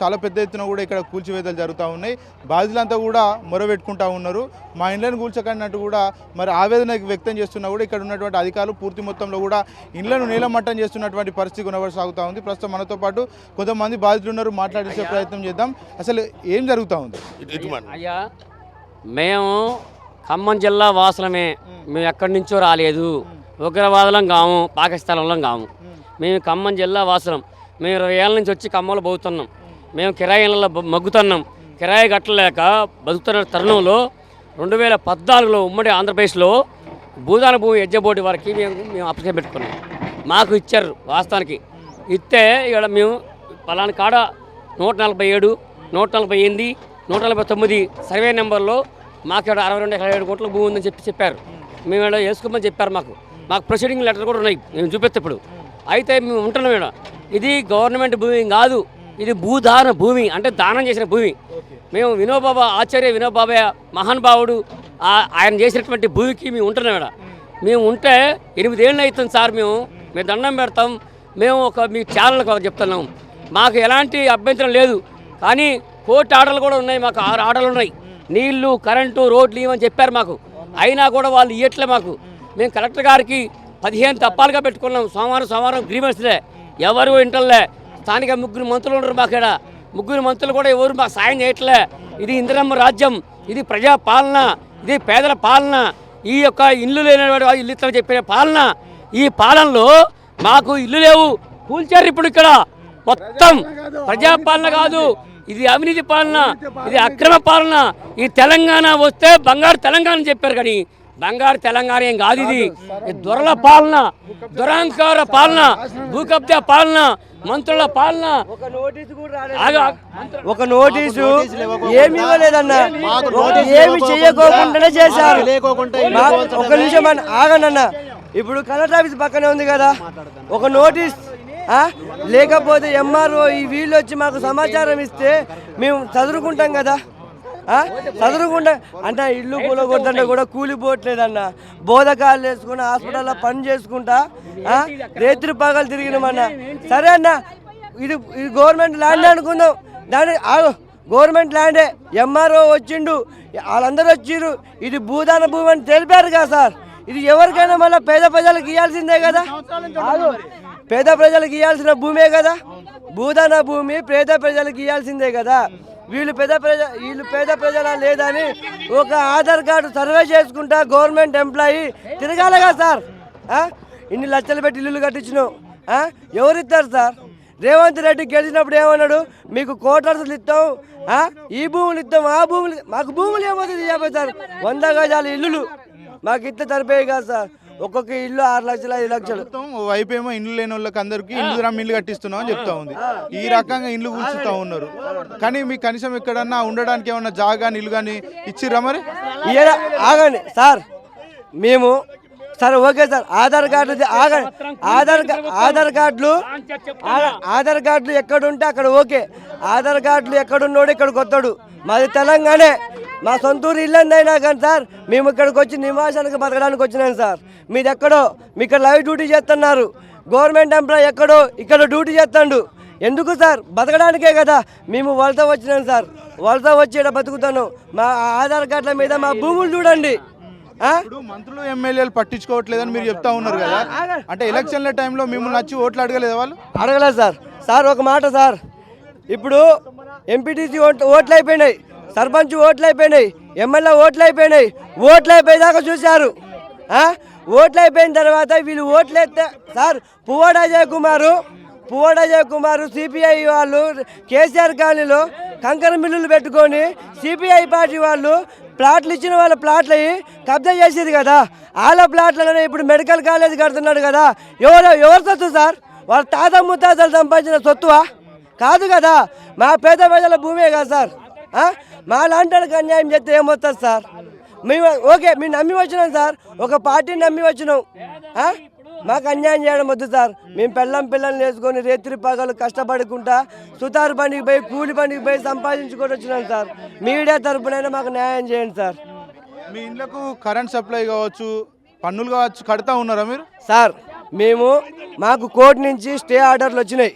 చాలా పెద్ద ఎత్తున కూడా ఇక్కడ కూల్చివేతలు జరుగుతూ ఉన్నాయి. బాధితులంతా కూడా మొరబెట్టుకుంటా ఉన్నారు. మా ఇండ్లను కూల్చకన్నట్టు కూడా మరి ఆవేదన వ్యక్తం చేస్తున్నా కూడా ఇక్కడ ఉన్నటువంటి అధికారులు పూర్తి మొత్తంలో కూడా ఇండ్లను నీలమట్టం చేస్తున్నటువంటి పరిస్థితి కొనసాగుతూ ఉంది. ప్రస్తుతం మనతో పాటు కొంతమంది బాధితులు ఉన్నారు, మాట్లాడించే ప్రయత్నం చేద్దాం. అసలు ఏం జరుగుతూ ఉంది? అయ్యా, మేము ఖమ్మం జిల్లా వాసులమే. మేము ఎక్కడి నుంచో రాలేదు, ఉగ్రవాదులం కాము, పాకిస్తాన్లో కాము. మేము ఖమ్మం జిల్లా వాసులం. మేము 20 ఏళ్ళ నుంచి వచ్చి ఖమ్మంలో బతుకుతున్నాం. మేము కిరాయిలలో మగ్గుతున్నాం. కిరాయి కట్టలేక బతుకుతున్న తరుణంలో 2014లో ఉమ్మడి ఆంధ్రప్రదేశ్లో భూదాన భూమి యజ్ఞ బోర్డు వారికి మేము అప్లికేషన్ పెట్టుకున్నాం. మాకు ఇచ్చారు. వాస్తవానికి ఇస్తే ఇక్కడ మేము పలానా కాడ 147, 148, 149 సర్వే నెంబర్లో మాకు ఇక్కడ 62 కోట్ల భూమి ఉందని చెప్పారు. మేము ఇక్కడ వేసుకోమని చెప్పారు. మాకు ప్రొసీడింగ్ లెటర్ కూడా ఉన్నాయి, మేము చూపిస్తే ఇప్పుడు. అయితే మేము ఉంటున్నాం ఇక్కడ. ఇది గవర్నమెంట్ భూమి కాదు, ఇది భూదాన భూమి, అంటే దానం చేసిన భూమి. మేము వినోబాబా, ఆచార్య వినోబాబా మహానుభావుడు ఆయన చేసినటువంటి భూమికి మేము ఉంటున్నాం ఇక్కడ. మేము ఉంటే 8 ఏళ్ళు అవుతుంది సార్. మేము దండం పెడతాం. మేము మీ ఛానల్కి చెప్తున్నాం, మాకు ఎలాంటి అభ్యంతరం లేదు. కానీ కోర్టు ఆర్డర్లు కూడా ఉన్నాయి. మాకు 6 ఆర్డర్లు ఉన్నాయి. నీళ్లు, కరెంటు, రోడ్లు ఇవని చెప్పారు మాకు. అయినా కూడా వాళ్ళు ఇవ్వట్లే మాకు. మేము కలెక్టర్ గారికి 15 తప్పాలుగా పెట్టుకున్నాం. సోమవారం గ్రీవెన్స్లే, ఎవరు ఇంటర్లే. స్థానిక 3 మంత్రులు ఉన్నారు మాకు ఇక్కడ. 3 మంత్రులు కూడా ఎవరు మాకు సాయం చేయట్లే. ఇది ఇందిరమ్మ రాజ్యం, ఇది ప్రజా పాలన, ఇది పేదల పాలన. ఈ యొక్క ఇల్లు లేనివాడు ఇల్లు ఇస్తామని చెప్పిన పాలన. ఈ పాలనలో మాకు ఇల్లు లేవు, కూల్చారు. ఇప్పుడు ఇక్కడ మొత్తం ప్రజాపాలన కాదు, ఇది అవినీతి పాలన, ఇది అక్రమ పాలన. ఈ తెలంగాణ వస్తే బంగారు తెలంగాణ చెప్పారు, కానీ బంగారు తెలంగాణ ఏం కాదు. ఇది దొరల పాలన, దురహంకార పాలన, భూకబ్జా పాలన, మంత్రుల పాలన. ఒక నోటీసు ఏమి ఇవ్వలేదన్న, ఏమి చేయకోకుండానే చేశారు. ఒక నిమిషం ఆగనన్న, ఇప్పుడు కలెక్టర్ ఆఫీస్ పక్కనే ఉంది కదా, ఒక నోటీస్ లేకపోతే ఎంఆర్ఓ ఈ వీళ్ళు వచ్చి మాకు సమాచారం ఇస్తే మేము చదువుకుంటాం కదా. చదువుకుంటా అంటే ఇల్లు కూలగొద్దంటే కూడా కూలిపోవట్లేదన్న. బోధకాలు వేసుకుని హాస్పిటల్లో పని చేసుకుంటా రేత్రి పగలు తిరిగినామన్న. సరే అన్న, ఇది గవర్నమెంట్ ల్యాండ్ అనుకుందాం. దాని గవర్నమెంట్ ల్యాండే, ఎంఆర్ఓ వచ్చిండు, వాళ్ళందరూ వచ్చిర్రు. ఇది భూదాన భూమి అని తెలిపారు కదా సార్. ఇది ఎవరికైనా మళ్ళీ పేద ప్రజలకు ఇవ్వాల్సిందే కదా. పేద ప్రజలకు ఇవ్వాల్సిన భూమే కదా. భూదాన భూమి పేద ప్రజలకు ఇవ్వాల్సిందే కదా. వీళ్ళు పేద ప్రజల లేదని ఒక ఆధార్ కార్డు సర్వే చేసుకుంటా గవర్నమెంట్ ఎంప్లాయీ తిరగాలగా సార్. ఇన్ని లక్షలు పెట్టి ఇల్లు కట్టించినావు, ఎవరిస్తారు సార్? రేవంత్ రెడ్డి గెలిచినప్పుడు ఏమన్నాడు, మీకు కోటర్స్లు ఇస్తాం, ఈ భూములు ఇస్తాం, ఆ భూములు. మాకు భూములు ఏమవుతుంది చెప్పండి సార్. 100 గజాల ఇల్లులు మాకు ఇట్లా సరిపోయి కాదు సార్. ఒక్కొక్క ఇల్లు 6 లక్షలు 5 లక్షలు. వైపు ఏమో ఇండ్లు లేని వాళ్ళకి అందరికి ఇల్లు కట్టిస్తున్నాం అని చెప్తా ఉంది. ఈ రకంగా ఇండ్లు కూల్చుతా ఉన్నారు. కానీ మీకు కనీసం ఎక్కడన్నా ఉండడానికి ఏమన్నా జాగా ఇల్లు కానీ ఇచ్చిర్రా? మరి ఆగండి సార్, మేము sir okay sir. Aadhaar card Aadhaar కార్డులు ఎక్కడుంటే అక్కడ ఓకే. ఆధార్ కార్డులు ఎక్కడున్నాడు ఇక్కడికి వస్తాడు. మాది తెలంగాణే, మా సొంతూరు ఇల్లు అయినా కానీ సార్ మేము ఇక్కడికి వచ్చి నివాసానికి బతకడానికి వచ్చినాం సార్. మీది ఎక్కడో, మీ ఇక్కడ లైవ్ డ్యూటీ చేస్తున్నారు. గవర్నమెంట్ ఎంప్లాయ్ ఎక్కడో ఇక్కడ డ్యూటీ చేస్తాడు. ఎందుకు సార్? బతకడానికే కదా మేము వలస వచ్చినాం సార్. వలస వచ్చి ఇక్కడ బతుకుతాను. మా ఆధార్ కార్డుల మీద మా భూములు చూడండి. మంత్రులు ఎమ్మెల్యేలు పట్టించుకోవట్లేదని మీరు చెప్తా ఉన్నారు కదా. అంటే ఎలక్షన్ల టైంలో మిమ్మల్ని వచ్చి ఓట్లు అడగలేదు వాళ్ళు? అడగలేదు సార్. సార్ ఒక మాట సార్, ఇప్పుడు ఎంపీటీసీ ఓట్లు అయిపోయినాయి, సర్పంచ్ ఓట్లు అయిపోయినాయి, ఎమ్మెల్యే ఓట్లు అయిపోయినాయి. ఓట్లు అయిపోయేదాకా చూశారు. ఓట్లు అయిపోయిన తర్వాత వీళ్ళు ఓట్లు వేస్తే సార్ పువ్వాడ అజయ్ కుమారు సిపిఐ వాళ్ళు కేసీఆర్ కాలనీలో కంకర మిల్లులు పెట్టుకొని సిపిఐ పార్టీ వాళ్ళు ప్లాట్లు ఇచ్చిన వాళ్ళ ప్లాట్లు కబ్జా చేసేది కదా. వాళ్ళ ప్లాట్లలోనే ఇప్పుడు మెడికల్ కాలేజ్ కడుతున్నాడు కదా. ఎవరు సొత్తు సార్? వాళ్ళ తాత ముత్తాతలు సంపాదించిన సొత్తువా? కాదు కదా. మా పేద ప్రజల భూమే కదా సార్. మా లాంటి వాళ్ళకి అన్యాయం చేస్తే ఏమవుతుంది సార్? మేము ఓకే, మేము నమ్మి వచ్చినాం సార్, ఒక పార్టీని నమ్మి వచ్చినాం. మాకు అన్యాయం చేయడం వద్దు సార్. మేము పిల్లల్ని వేసుకొని రేత్రి పగలు కష్టపడుకుంటా సుతారు పనికి పోయి కూలి పనికి పోయి సంపాదించుకొని వచ్చినాం సార్. మీడియా తరపునైనా మాకు న్యాయం చేయండి సార్. మీ ఇండ్లకు కరెంట్ సప్లై కావచ్చు, పన్నులు కావచ్చు కడతా ఉన్నారా మీరు? సార్ మాకు కోర్టు నుంచి స్టే ఆర్డర్లు వచ్చినాయి.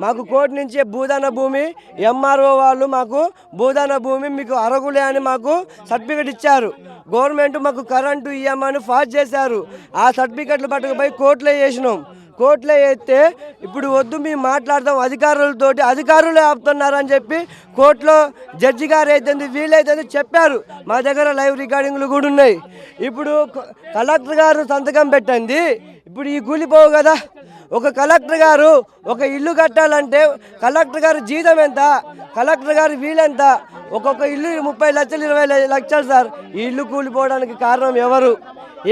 మాకు కోర్టు నుంచి భూదాన భూమి ఎంఆర్ఓ వాళ్ళు మాకు భూదాన భూమి మీకు అరగులే అని మాకు సర్టిఫికెట్ ఇచ్చారు. గవర్నమెంట్ మాకు కరెంటు ఇవ్వమని ఫాస్ట్ చేశారు. ఆ సర్టిఫికెట్లు పట్టుకుపోయి కోర్టులో వేసినాం. కోర్టులో వేస్తే ఇప్పుడు వద్దు మేము మాట్లాడదాం అధికారులతోటి, అధికారులే ఆపుతున్నారని చెప్పి కోర్టులో జడ్జి గారు అయితే వీలైతే చెప్పారు. మా దగ్గర లైవ్ రికార్డింగ్లు కూడా ఉన్నాయి. ఇప్పుడు కలెక్టర్ గారు సంతకం పెట్టండి, ఇప్పుడు ఈ కూలిపోవు కదా. ఒక కలెక్టర్ గారు ఒక ఇల్లు కట్టాలంటే కలెక్టర్ గారు జీతం ఎంత, కలెక్టర్ గారు వీలెంత, ఒక్కొక్క ఇల్లు 30 లక్షలు 20 లక్షలు సార్. ఈ ఇల్లు కూలిపోవడానికి కారణం ఎవరు?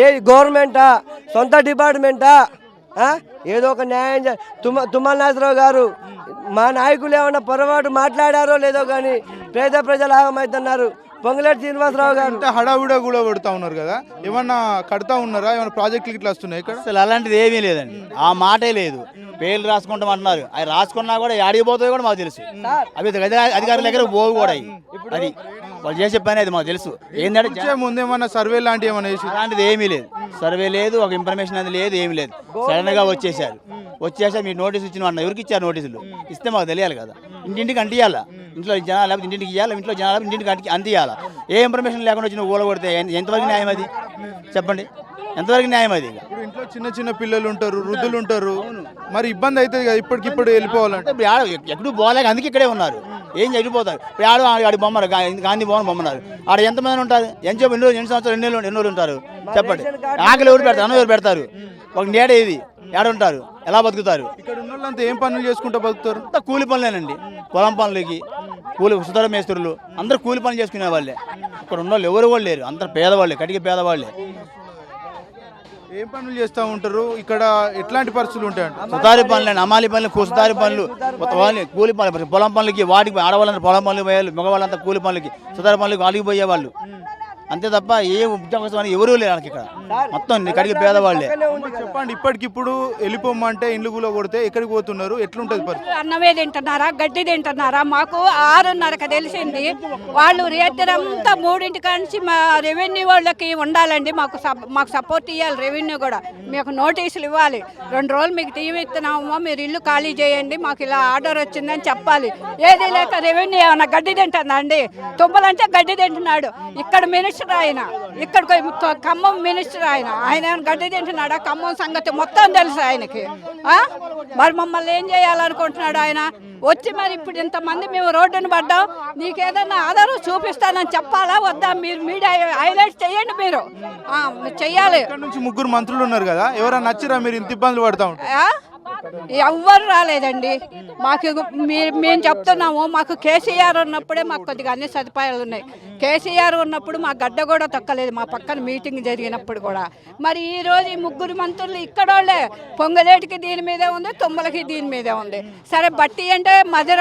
ఏ గవర్నమెంటా, సొంత డిపార్ట్మెంటా? ఏదో ఒక న్యాయం తుమ్మల నాగేశ్వరరావు గారు మా నాయకులు ఏమన్నా పొరపాటు మాట్లాడారో లేదో కానీ పేద ప్రజలు ఆగమవుతున్నారు. పొంగులేటి శ్రీనివాసరావు గారు హడావుడా కూడా కొడుతూ ఉన్నారు కదా, ఏమన్నా కడతా ఉన్నారా? ఏమన్నా ప్రాజెక్టులు ఇట్లా వస్తున్నాయి ఇక్కడ? అసలు అలాంటిది ఏమీ లేదండి, ఆ మాటే లేదు. పేర్లు రాసుకుంటాం అంటున్నారు, అవి రాసుకున్నా కూడా యాడికి పోతాయో కూడా మాకు తెలుసు. అవి అధికారుల దగ్గర పోవు కూడా అది వాళ్ళు చేసే పని అది మాకు తెలుసు. ఏంటంటే ముందేమన్నా సర్వే లాంటివి ఏమన్నా చేసి? అలాంటిది ఏమీ లేదు, సర్వే లేదు, ఒక ఇన్ఫర్మేషన్ అది లేదు, ఏమీ లేదు. సడన్ గా వచ్చేసారు మీరు నోటీస్ ఇచ్చిన వాళ్ళు ఎవరికి ఇచ్చారు? నోటీసులు ఇస్తే మాకు తెలియాలి కదా. ఇంటింటికి అంటియాలా, ఇంట్లో జనాలు లేకపోతే ఇంటింటికి ఇవ్వాలి, ఇంట్లో జనాలు ఇంటింటికి అందియాలా. ఏ ఇన్ఫర్మేషన్ లేకుండా వచ్చి నువ్వు కొడితే ఎంతవరకు న్యాయం అది? చెప్పండి, ఎంతవరకు న్యాయం అది? ఇప్పుడు ఇంట్లో చిన్న చిన్న పిల్లలు ఉంటారు, వృద్ధులు ఉంటారు, మరి ఇబ్బంది అవుతుంది కదా ఇప్పటికిప్పుడు వెళ్ళిపోవాలంటే. ఇప్పుడు ఎక్కడూ పోలేక అందుకే ఇక్కడే ఉన్నారు. ఏం వెళ్ళిపోతారు? ఇప్పుడు ఆడి బొమ్మరు గాంధీ భవన్ బొమ్మన్నారు, ఆడ ఎంతమంది ఉంటారు? ఎన్ని సంవత్సరాలు ఎన్ని రోజులు ఉంటారు? చెప్పండి. ఆకలి ఎవరు పెడతారు? అన్నం ఎవరు పెడతారు? ఒక నేడ ఇది ఏడ ఉంటారు? ఎలా బతుకుతారు? ఇక్కడ ఉన్న వాళ్ళంతా ఏం పనులు చేసుకుంటూ బతుకుతారు? అంతా కూలి పనులేనండి, పొలం పనులకి సుతర మేస్త్రులు అందరూ కూలి పనులు చేసుకునే వాళ్ళే. ఇక్కడ ఉన్న వాళ్ళు ఎవరు కూడా లేరు, అందరు పేదవాళ్ళే, కటికి పేదవాళ్ళే. ఏం పనులు చేస్తూ ఉంటారు ఇక్కడ? ఎట్లాంటి పరిస్థితులు ఉంటాయంట? సుతారి పనులు, అమాలి పనులు, సుతారి పనులు, కూలి పనులు, పొలం పనులకి, వాటికి ఆడవాళ్ళంతా పొలం పనులు పోయేవాళ్ళు, మగవాళ్ళంతా కూలి పనులకి, సుతారి పనులకి వాటికి పోయేవాళ్ళు. అంతే తప్ప ఏ ఉద్యోగం ఎవరూ లేరు వాళ్ళకి ఇక్కడ, మొత్తం కడిగి పేదవాళ్ళే. చెప్పండి, ఇప్పటికిప్పుడు వెళ్ళిపోమంటే ఇండ్లు కూడా కొడితే ఎక్కడికి పోతున్నారు? ఎట్లుంటది పరిస్థితి? అన్నమే తింటున్నారా, గడ్డి తింటున్నారా? మాకు 6:30కి తెలిసింది. వాళ్ళు రేత్రంతా 3 నుంచి మా రెవెన్యూ వాళ్ళకి ఉండాలండి, మాకు సపోర్ట్ ఇవ్వాలి. రెవెన్యూ కూడా మీకు నోటీసులు ఇవ్వాలి. 2 రోజులు మీకు టీవీ ఇస్తున్నామో మీరు ఇల్లు ఖాళీ చేయండి, మాకు ఇలా ఆర్డర్ వచ్చిందని చెప్పాలి. ఏది లేక రెవెన్యూ ఏమన్నా గడ్డి తింటుందా అండి? తుమ్మలంటే గడ్డి తింటున్నాడు. ఇక్కడ మినిస్టర్ ఆయన, ఇక్కడ ఖమ్మం మినిస్టర్ ఆయన గడ్డి తింటున్నాడా? ఖమ్మం సంగతి మొత్తం తెలుసు ఆయనకి. మరి మమ్మల్ని ఏం చేయాలనుకుంటున్నాడు ఆయన? వచ్చి మరి ఇప్పుడు ఇంతమంది మేము రోడ్డును పడ్డాం, నీకేదన్నా ఆధారం చూపిస్తానని చెప్పాలా వద్దా? మీరు మీడియా హైలైట్ చేయండి, మీరు చెయ్యాలి. ఇక్కడ నుంచి 3 మంత్రులు ఉన్నారు కదా, ఎవరైనా నచ్చిరా? మీరు ఇంత ఇబ్బందులు పడతా ఉంటారు? ఎవ్వరు రాలేదండి మాకు. మేము చెప్తున్నాము, మాకు కేసీఆర్ ఉన్నప్పుడే మాకు కొద్దిగా అన్ని సదుపాయాలు ఉన్నాయి. కేసీఆర్ ఉన్నప్పుడు మా గడ్డ కూడా తక్కలేదు, మా పక్కన మీటింగ్ జరిగినప్పుడు కూడా. మరి ఈరోజు ఈ 3 మంత్రులు ఇక్కడోళ్ళే. పొంగలేటికి దీని మీదే ఉంది, తుమ్మలకి దీని మీదే ఉంది. సరే బట్టి అంటే మధ్య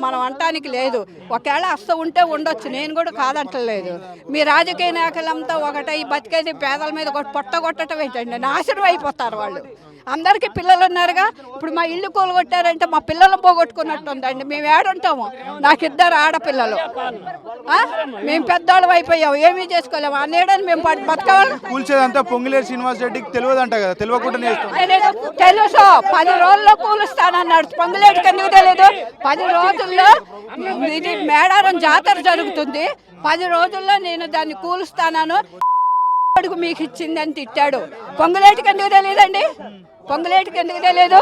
మనం అంటానికి లేదు. ఒకవేళ అస్త ఉంటే ఉండొచ్చు, నేను కూడా కాదంటలేదు. మీ రాజకీయ నాయకులంతా ఒకటే, ఈ బతికేది పేదల మీద పొట్టగొట్టడం ఏంటండి? నాశనం అయిపోతారు వాళ్ళు. అందరికీ పిల్లలు ఉన్నారుగా. ఇప్పుడు మా ఇల్లు కూలగొట్టారంటే మా పిల్లలను పోగొట్టుకున్నట్టు ఉందండి. మేము ఏడుంటాము? నాకు 2 ఆడపిల్లలు, మేము పెద్దవాళ్ళం అయిపోయాము, ఏమీ చేసుకోలేము. ఆ నీడని మేము బతకాలి. కూల్చేదంతా పొంగులేటి శ్రీనివాస్ రెడ్డికి తెలియదంట కదా, తెలియకుండానే తెలుసు. 10 రోజుల్లో కూలుస్తానన్నాడు. పొంగులేటికి ఎందుకు తెలియదు? 10 రోజుల్లో ఇది మేడారం జాతర జరుగుతుంది, 10 రోజుల్లో నేను దాన్ని కూలుస్తాను అడుగు మీకు ఇచ్చింది అని తిట్టాడు. పొంగులేటికి ఎందుకు తెలియదండి? పొంగులేటికి ఎందుకు తెలియదు?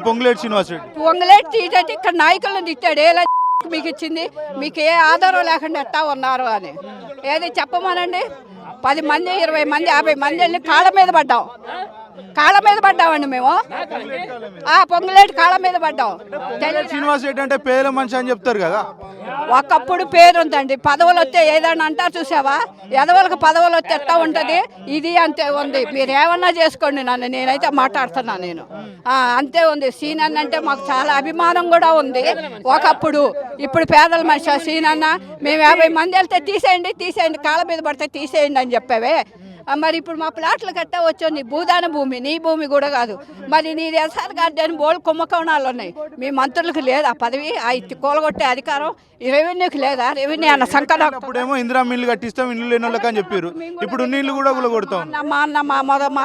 పొంగులేటి శ్రీనివాస్ రెడ్డి పొంగులేటి తీసేటి ఇక్కడ నాయకులను తిట్టాడు. ఏ మీకు ఇచ్చింది? మీకు ఏ ఆధారం లేకుండా ఎట్టా ఉన్నారు అని ఏది చెప్పమనండి. 10 మంది 20 మంది 50 మంది వెళ్ళి కాళ్ళ మీద పడ్డామండి మేము. పొంగులేటి కాళ్ళ మీద పడ్డాం. శ్రీనివాస్ రెడ్డి అంటే పేద మనిషి అని చెప్తారు కదా. ఒకప్పుడు పేరు ఉందండి, పదవులు వస్తే ఏదైనా అంటారు చూసావా? ఎదవలకు పదవులు వస్తే ఎట్టా ఉంటుంది, ఇది అంతే ఉంది. మీరు ఏమన్నా చేసుకోండి, నేనైతే మాట్లాడుతున్నా. నేను అంతే ఉంది. సీనన్న అంటే మాకు చాలా అభిమానం కూడా ఉంది ఒకప్పుడు. ఇప్పుడు పేదల మనిషి సీనన్న. మేము 50 మంది వెళ్తే తీసేయండి కాళ్ళ మీద పడితే తీసేయండి అని చెప్పావే. మరి ఇప్పుడు మా ప్లాట్లు కట్ట వచ్చావు, నీ భూదాన భూమి, నీ భూమి కూడా కాదు. మరి నీ ఎస్ఆర్ గార్డెన్ బోల్ కుంభకోణాలు ఉన్నాయి. మీ మంత్రులకు లేదా పదవి, ఆ కూలగొట్టే అధికారం రెవెన్యూకి లేదా? రెవెన్యూ అన్న సంకటం. ఇప్పుడేమో ఇందిరా మిల్లు కట్టిస్తాం, ఇల్లు లేని వాళ్ళకి అని చెప్పారు. ఇప్పుడు నీళ్లు కూడా కొడతాం, మా అన్న మా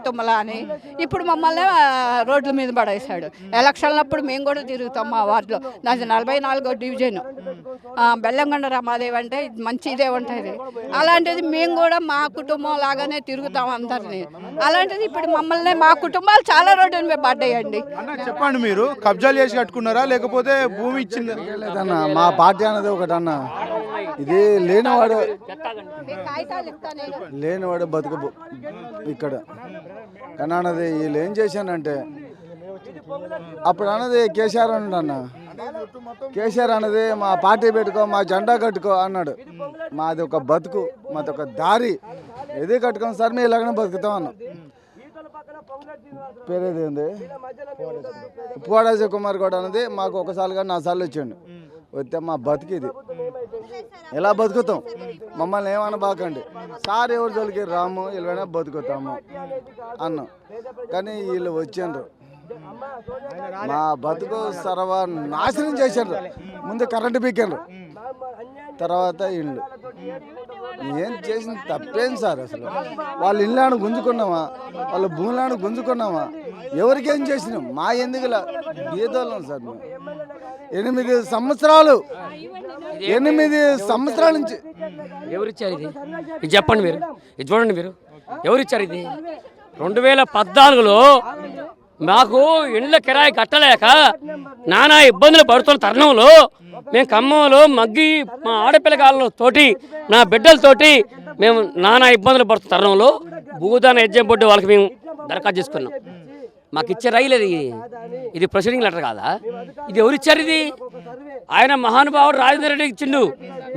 తుమ్మల అని ఇప్పుడు మమ్మల్ని రోడ్ల మీద పడేశాడు. ఎలక్షన్లప్పుడు మేము కూడా తిరుగుతాం. మా వార్డులో నాది 44వ డివిజన్. బెల్లంకొండ రమాదేవి అంటే మంచి ఇదే ఉంటుంది. అలాంటిది మేము కూడా మా కుటుంబం లాగానే తిరుగుతాం అందరినీ. అలాంటిది ఇప్పుడు మమ్మల్ని, మా కుటుంబాలు చాలా రోడ్డు మీద పడ్డాయండి. చెప్పండి, మీరు కబ్జాలు చేసి కట్టుకున్నారా లేకపోతే భూమి ఇచ్చిందా? లేదన్న, మా పార్టీ అనేది ఒకటి అన్న, ఇది లేనివాడు బతుకు ఇక్కడ. కానీ అన్నది వీళ్ళు ఏం చేశానంటే, అప్పుడు అన్నది కేసీఆర్ అన్న, కేసీఆర్ అన్నది మా పార్టీ పెట్టుకో, మా జెండా కట్టుకో అన్నాడు. మాది ఒక బతుకు, మాది ఒక దారి, ఏది కట్టుకోం సార్, మేము ఇలాగనే బతుకుతాం అన్నాం. పేరేది ఉంది, పువ్వాడ కుమార్ గౌడ్ అన్నది మాకు ఒకసారిగా 4 సార్లు వచ్చాడు. వస్తే మా బతికిది ఎలా బతుకుతాం, మమ్మల్ని ఏమన్నా బాకండి సార్, ఎవరు జోలికి రాము, వీళ్ళైనా బతుకుతాము అన్నాం. కానీ వీళ్ళు వచ్చిండ్రు, మా బతుకు సర్వనాశనం చేశారు. ముందు కరెంటు పీకారు, తర్వాత ఇళ్ళు. ఏం చేసిన తప్పేం సార్? అసలు వాళ్ళ ఇళ్ళను గుంజుకున్నామా, వాళ్ళ భూములను గుంజుకున్నామా, ఎవరికేం చేసినాం? మా ఎందుకులా బీదోళ్ళం సార్ మేము. 8 సంవత్సరాలు 8 సంవత్సరాల నుంచి ఎవరిచ్చారు ఇది? ఇది చెప్పండి మీరు, ఇది చూడండి మీరు, ఎవరిచ్చారు ఇది? 2014లో మాకు ఇండ్ల కిరాయి కట్టలేక నానా ఇబ్బందులు పడుతున్న తరుణంలో మేము ఖమ్మంలో మగ్గి మా ఆడపిల్లగాళ్ళతోటి, నా బిడ్డలతోటి మేము నానా ఇబ్బందులు పడుతున్న తరుణంలో భూదాన యజ్ఞం బొడ్డు వాళ్ళకి మేము దరఖాస్తు చేసుకున్నాం. మాకు ఇచ్చే రైలేదు ఇది ప్రొసీడింగ్ లెటర్ కాదా? ఇది ఎవరిచ్చారు? ఇది ఆయన మహానుభావుడు రాజేంద్ర రెడ్డి ఇచ్చిండు.